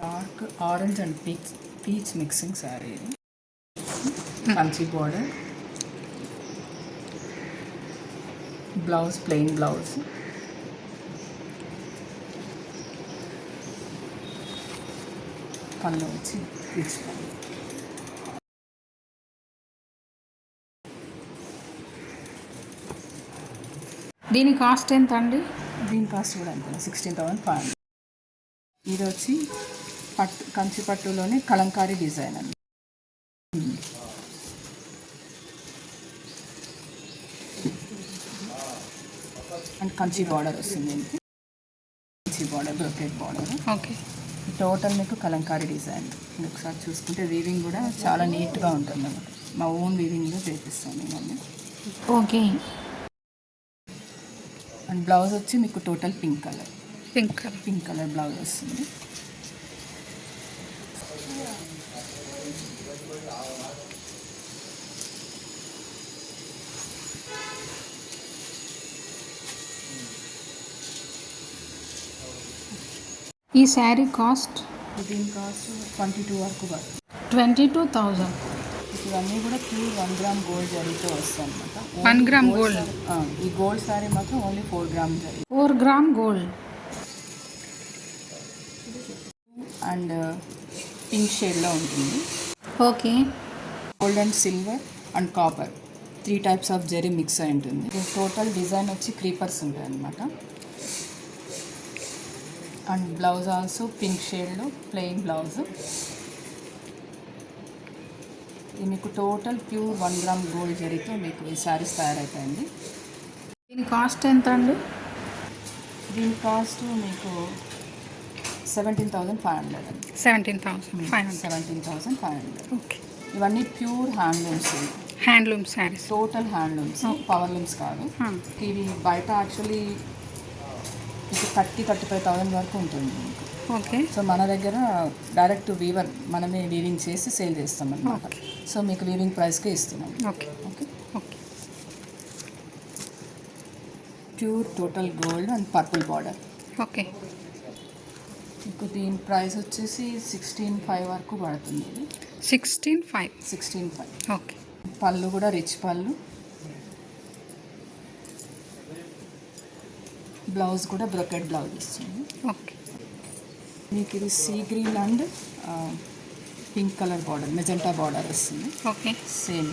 Dark orange and peach mixing sari ఇది. Kanchi border, blouse plain blouse, pallu వచ్చి peach పళ్ళు. దీని కాస్ట్ ఎంత అండి? దీని కాస్ట్ కూడా అంతే 16,500. ఇది వచ్చి కంచి పట్టులోనే కలంకారీ డిజైన్ అండి. అండ్ కంచి బార్డర్ వస్తుంది దీనికి. Kanchi border, brocade border. Okay. Total మీకు కలంకారీ డిజైన్. ఒకసారి చూసుకుంటే వీవింగ్ కూడా చాలా నీట్గా ఉంటుంది అన్నమాట. మా ఓన్ వీవింగ్లో చేపిస్తాను నేను. ఓకే. అండ్ బ్లౌజ్ వచ్చి మీకు టోటల్ పింక్ కలర్ బ్లౌజ్ వస్తుంది. ఈ శారీ కాస్ట్? దీని కాస్ట్ 22 వరకు పడుతుంది. 22,000. ఇవన్నీ కూడా ప్యూర్ 1 గ్రామ్ గోల్డ్ జరీతో వస్తాయి అనమాట. 1 గ్రామ్ గోల్డ్. ఈ గోల్డ్ శారీ మాత్రం only 4 gram zari. 4 gram gold. And pink షేడ్లో ఉంటుంది. Okay. Gold and silver and copper 3 types of zari mix అయి ఉంటుంది. టోటల్ డిజైన్ వచ్చి క్రీపర్స్ ఉంటాయి అన్నమాట. అండ్ బ్లౌజ్ ఆల్సో పింక్ షేడ్లో ప్లెయిన్ బ్లౌజ్. ఇది మీకు టోటల్ ప్యూర్ 1 గ్రామ్ గోల్డ్ జరీతో మీకు ఈ శారీస్ తయారైపోయింది. దీని కాస్ట్ ఎంత అండి? దీని కాస్ట్ మీకు 17,500 అండి. 17,500. ఓకే. ఇవన్నీ pure handloom saris. Total handlooms, power looms కాదు. ఇవి బయట యాక్చువల్లీ మీకు 30,000-35,000 వరకు ఉంటుంది మీకు. ఓకే. సో మన దగ్గర డైరెక్ట్ వీవర్ మనమే వీవింగ్ చేసి సేల్ చేస్తాం అన్నమాట. సో మీకు వీవింగ్ ప్రైస్కే ఇస్తున్నాం. Okay. Okay. Okay. Pure total gold and purple border. Okay. మీకు దీని ప్రైస్ వచ్చేసి 16,500 వరకు పడుతుంది. 16,500. ఓకే. పళ్ళు కూడా రిచ్ పళ్ళు. బ్లౌజ్ కూడా బ్రోకెట్ బ్లౌజ్ ఇస్తుంది. ఓకే. మీకు ఇది sea green and pink colour border, magenta border వస్తుంది. ఓకే. సేమ్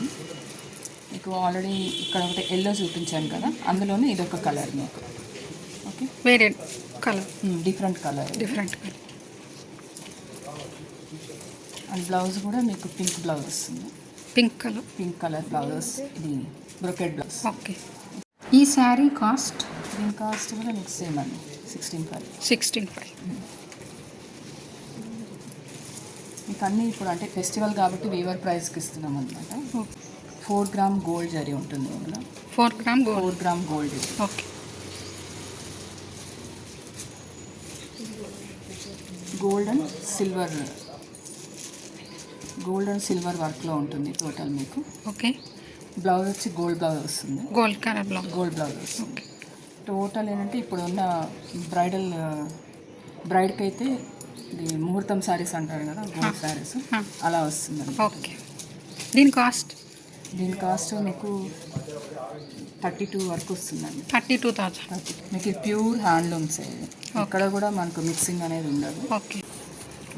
మీకు ఆల్రెడీ ఇక్కడ ఒకటి ఎల్లో చూపించాను కదా, అందులోనే ఇదొక కలర్ మీకు. ఓకే. వేరే colour, different colour. And blouse కూడా మీకు పింక్ బ్లౌజ్ వస్తుంది. Pink colour blouse. ఇది బ్రోకెట్ బ్లౌజ్. ఓకే. ఈ శారీ కాస్ట్? దీని కాస్ట్ కూడా మీకు సేమ్ అండి 16,500. మీకు అన్నీ ఇప్పుడు అంటే ఫెస్టివల్ కాబట్టి వీవర్ ప్రైస్కి ఇస్తున్నాం అనమాట. 4 గ్రామ్ గోల్డ్ జరీ ఉంటుంది ఇందులో. 4 gram gold. Okay. Gold and silver వర్క్లో ఉంటుంది టోటల్ మీకు. ఓకే. బ్లౌజ్ వచ్చి గోల్డ్ బ్లౌజ్ వస్తుంది. గోల్డ్ బ్లౌజ్ వస్తుంది. ఓకే. టోటల్ ఏంటంటే ఇప్పుడు ఉన్న బ్రైడ్కి అయితే ఇది ముహూర్తం శారీస్ అంటారు కదా, గోల్డ్ శారీస్ అలా వస్తుంది. ఓకే. దీని కాస్ట్? దీని కాస్ట్ మీకు 32 వరకు వస్తుందండి. 32,000. మీకు ఇది ప్యూర్ హ్యాండ్లూమ్స్. ఇక్కడ కూడా మనకు మిక్సింగ్ అనేది ఉండదు. ఓకే.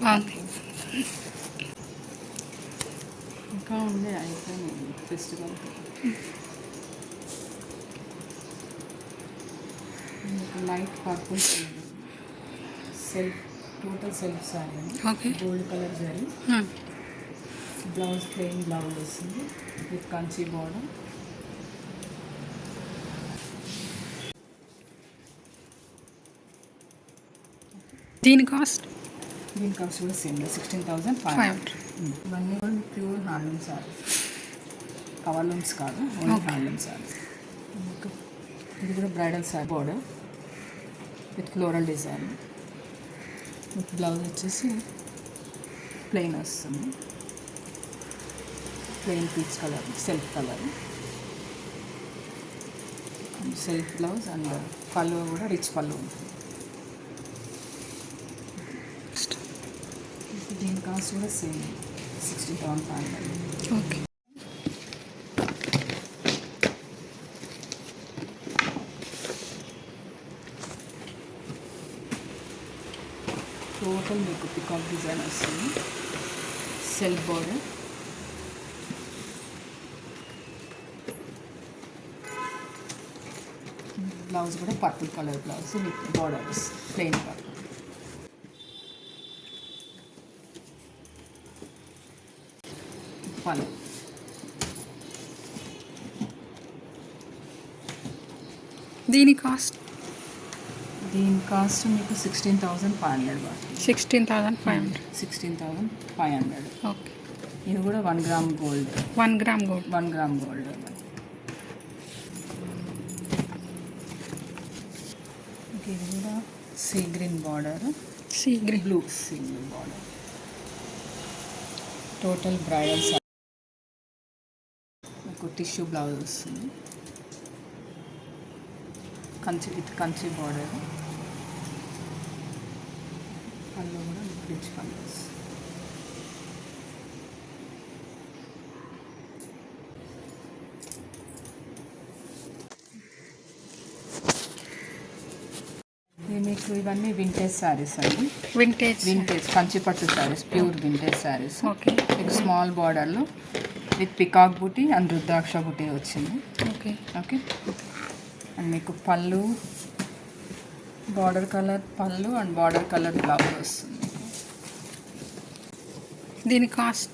బాగుంది. ఇంకా ఉంది అయిపోయింది ఫెస్టివల్. మీకు light purple total self sari. Okay. Gold colour zari. Blouse plain blouse వస్తుంది విత్ కంచి బార్డర్. దీని కాస్ట్? దీని కాస్ట్ కూడా సేమ్ 16,500. ఇవన్నీ కూడా pure handloom saris, power looms కాదు, ఓన్లీ హ్యాండ్లూమ్ శారీస్. ఇది కూడా bridal sari border with floral design. With blouse వచ్చేసి ప్లెయిన్ వస్తుంది, plain peach colour, self colour. Self blouse and పళ్ళు కూడా రిచ్ పళ్ళు ఉంటుంది. దీని కాస్ట్ కూడా సేమ్ 16,500. ఓకే. టోటల్ మీకు పికాక్ డిజైన్ వస్తుంది. సెల్ఫ్ బోర్డర్, బ్లౌజ్ కూడా purple colour blouse with borders, plain purple. పళ్ళు దీని కాస్ట్ దీని కాస్ట్ మీకు 16,500 పడుతుంది. 16,500. 16,500. ఓకే. ఇది కూడా 1 gram gold. 1 gram gold. 1 gram gold. ఇది కూడా see green border, sea green. Blue sea green border. Total bridal sorry. మీకు టిష్యూ బ్లౌజ్ వస్తుంది. Kanchi with Kanchi border. పళ్ళు కూడా రిచ్ పళ్ళు వస్తుంది. మీకు ఇవన్నీ వింటేజ్ శారీస్ అండి. వింటేజ్ కంచిపట్టు saris, pure vintage saris. Okay. మీకు స్మాల్ బార్డర్లో విత్ పికాక్ బుటీ అండ్ రుద్రాక్ష బుటీ వచ్చింది. ఓకే. ఓకే. అండ్ మీకు pallu, border colour pallu and border colour blouse వస్తుంది. దీని కాస్ట్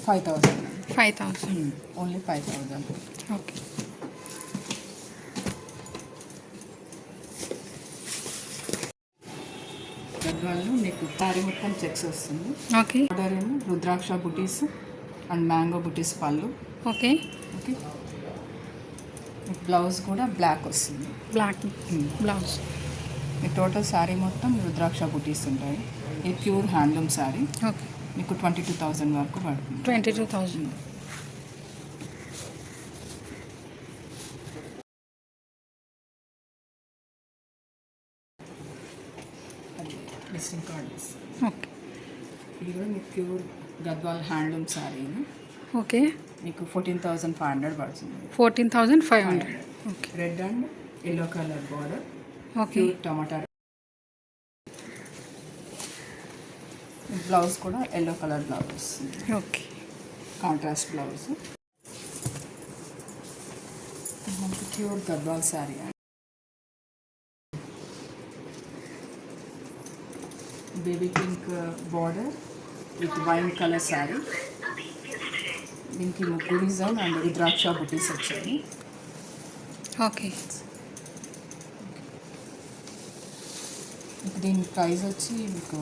5,000. 5,000. ఓన్లీ 5,000. ఓకే. గద్వాల్లో మీకు శారీ మొత్తం చెక్స్ వస్తుంది. ఓకే. బార్డర్ ఏమో రుద్రాక్ష బుటీస్ అండ్ మ్యాంగో బుటీస్ పళ్ళు. ఓకే. ఓకే. బ్లౌజ్ కూడా బ్లాక్ వస్తుంది. Black blouse. మీ టోటల్ శారీ మొత్తం రుద్రాక్ష బుటీస్ ఉంటాయి. ఇది ప్యూర్ హ్యాండ్లూమ్ శారీ. ఓకే. మీకు 22,000 వరకు పడుతుంది. 22,000. Visiting card. ఓకే. ఇది కూడా మీకు pure Gadwal handloom sari. Okay. మీకు 14,500 పడుతుంది. 14,500. Okay. Red and yellow colour border. Okay. Pure టమాటా. బ్లౌజ్ కూడా ఎల్లో కలర్ బ్లౌజ్ వస్తుంది. ఓకే. Contrast blouse. మనకి pure Gadwal sari. Baby pink border with wine colour sari. దీనికి ముగ్గు డిజైన్ అండ్ రుద్రాక్ష బుటీస్ వచ్చాయి. ఓకే. దీని ప్రైస్ వచ్చి మీకు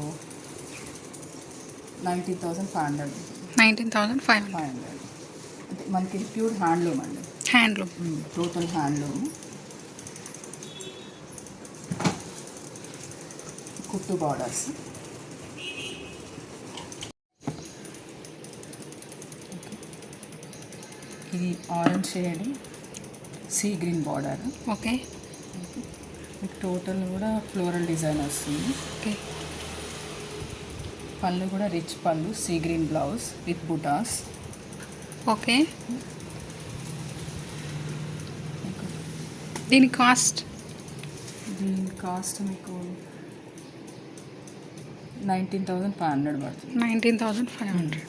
19,500. 19,500. అంటే మనకి ఇది ప్యూర్ హ్యాండ్లూమ్ అండి. హ్యాండ్లూమ్. Total handloom. కుట్టు బార్డర్స్. ఇది orange shade sea green border. Okay. మీకు టోటల్ కూడా ఫ్లోరల్ డిజైన్ వస్తుంది. ఓకే. పళ్ళు కూడా rich pallu, sea green blouse with butas. Okay. దీని కాస్ట్ మీకు 19,500 పడుతుంది. 19,500.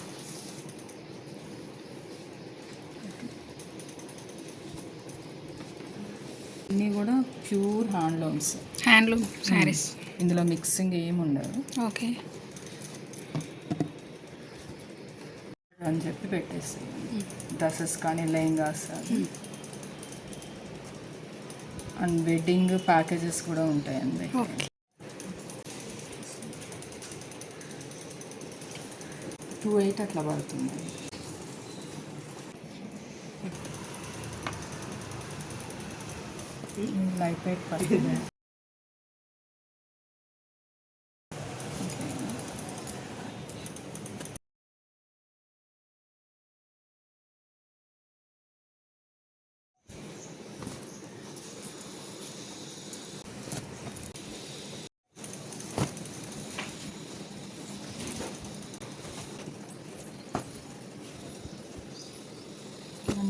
అన్నీ కూడా ప్యూర్ హ్యాండ్లూమ్స్. హ్యాండ్లూమ్ శారీస్. ఇందులో మిక్సింగ్ ఏమి ఉండదు. ఓకే. అని చెప్పి పెట్టేస్తాయి. డ్రెస్సెస్ కానీ లెహంగాస్ అండ్ వెడ్డింగ్ ప్యాకేజెస్ కూడా ఉంటాయండి. ఓకే. 2,800 అట్లా పడుతుంది. లైట్ వెయిట్ పడుతుంది.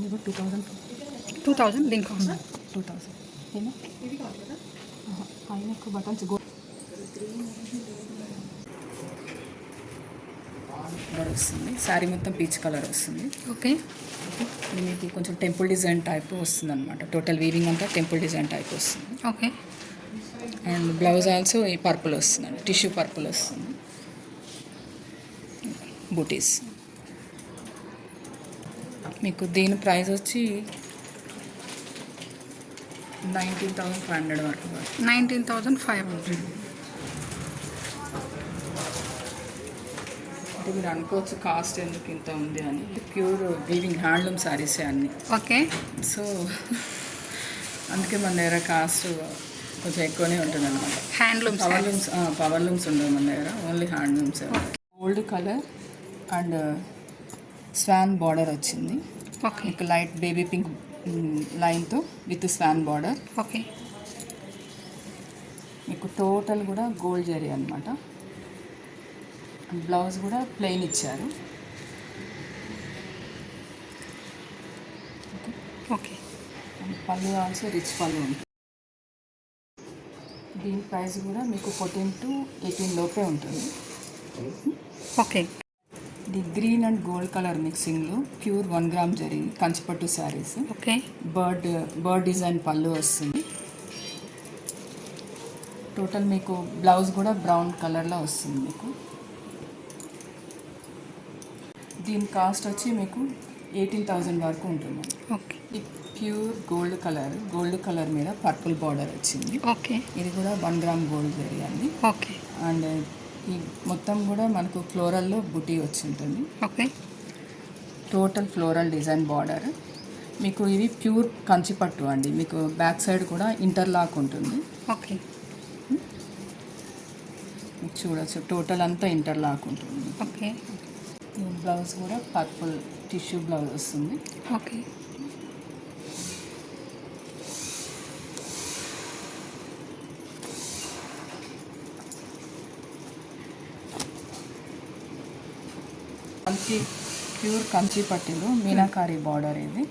ఇది కూడా 2000 2000 దీని కాస్ట్ 2000 ఏమో పైన ఎక్కువ బటన్స్ కలర్ వస్తుంది. శారీ మొత్తం పీచ్ కలర్ వస్తుంది. ఓకే. దీనికి కొంచెం టెంపుల్ డిజైన్ టైప్ వస్తుంది అనమాట. టోటల్ వీవింగ్ అంతా టెంపుల్ డిజైన్ టైప్ వస్తుంది. ఓకే. అండ్ బ్లౌజ్ ఆల్సో ఈ పర్పుల్ వస్తుందండి, టిష్యూ పర్పుల్ వస్తుంది. బూటీస్ మీకు దీని ప్రైస్ వచ్చి 19,500 వరకు. 19,500. అంటే మీరు అనుకోవచ్చు కాస్ట్ ఎందుకు ఇంత ఉంది అని. ప్యూర్ వీవింగ్ హ్యాండ్లూమ్ శారీసే అన్నీ. ఓకే. సో అందుకే మన దగ్గర కాస్ట్ కొంచెం ఎక్కువనే ఉంటుంది అనమాట. హ్యాండ్లూమ్ పవర్ లూమ్స్ ఉండవు మన దగ్గర, only handlooms. Gold colour and swan border వచ్చింది. ఓకే. మీకు లైట్ బేబీ పింక్ లైన్తో విత్ స్వాన్ బార్డర్. ఓకే. మీకు టోటల్ కూడా గోల్డ్ జరీ అనమాట. బ్లౌజ్ కూడా ప్లెయిన్ ఇచ్చారు. ఓకే. పళ్ళు ఆల్సో రిచ్ పళ్ళు ఉంటుంది. దీని ప్రైస్ కూడా మీకు 14 to 18 లోపే ఉంటుంది. ఓకే. ఇది గ్రీన్ అండ్ గోల్డ్ కలర్ మిక్సింగ్లో ప్యూర్ 1 గ్రామ్ జరీ కంచిపట్టు saris. Okay. Bird design pallu వస్తుంది. టోటల్ మీకు బ్లౌజ్ కూడా బ్రౌన్ కలర్లో వస్తుంది. మీకు దీని కాస్ట్ వచ్చి మీకు 18,000 వరకు ఉంటుంది. ఓకే. ఇది ప్యూర్ గోల్డ్ కలర్ మీద పర్పుల్ బార్డర్ వచ్చింది. ఓకే. ఇది కూడా 1 గ్రామ్ గోల్డ్ జరీ అండి. ఓకే. అండ్ ఈ మొత్తం కూడా మనకు ఫ్లోరల్లో బుటీ వచ్చి ఉంటుంది. Okay. Total floral design border. మీకు ఇవి ప్యూర్ కంచిపట్టు అండి. మీకు బ్యాక్ సైడ్ కూడా ఇంటర్లాక్ ఉంటుంది. ఓకే. మీకు చూడొచ్చు టోటల్ అంతా ఇంటర్లాక్ ఉంటుంది. ఓకే. బ్లౌజ్ కూడా పర్పుల్ టిష్యూ బ్లౌజ్ వస్తుంది. ఓకే. ప్యూర్ కంచి పట్టులో మీనాకారి బార్డర్. ఇది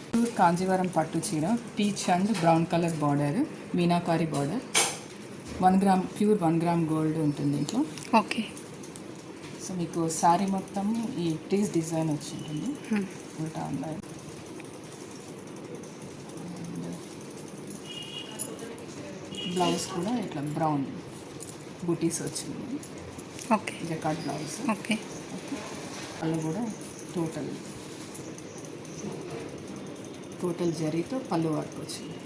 ప్యూర్ కాంజీవరం పట్టు చీర peach and brown colour border, meenakari border. 1 gram pure 1 gram gold ఉంటుంది ఇంట్లో. ఓకే. సో మీకు శారీ మొత్తం ఈ టీస్ డిజైన్ వచ్చి ఉంటుంది. ఉల్టా ఉన్నాయి. బ్లౌజ్ కూడా ఇట్లా బ్రౌన్ బూటీస్ వచ్చింది. ఓకే. జకాట్ బ్లౌజ్. ఓకే. పళ్ళు కూడా టోటల్ జరీతో పళ్ళు వర్క్ వచ్చింది.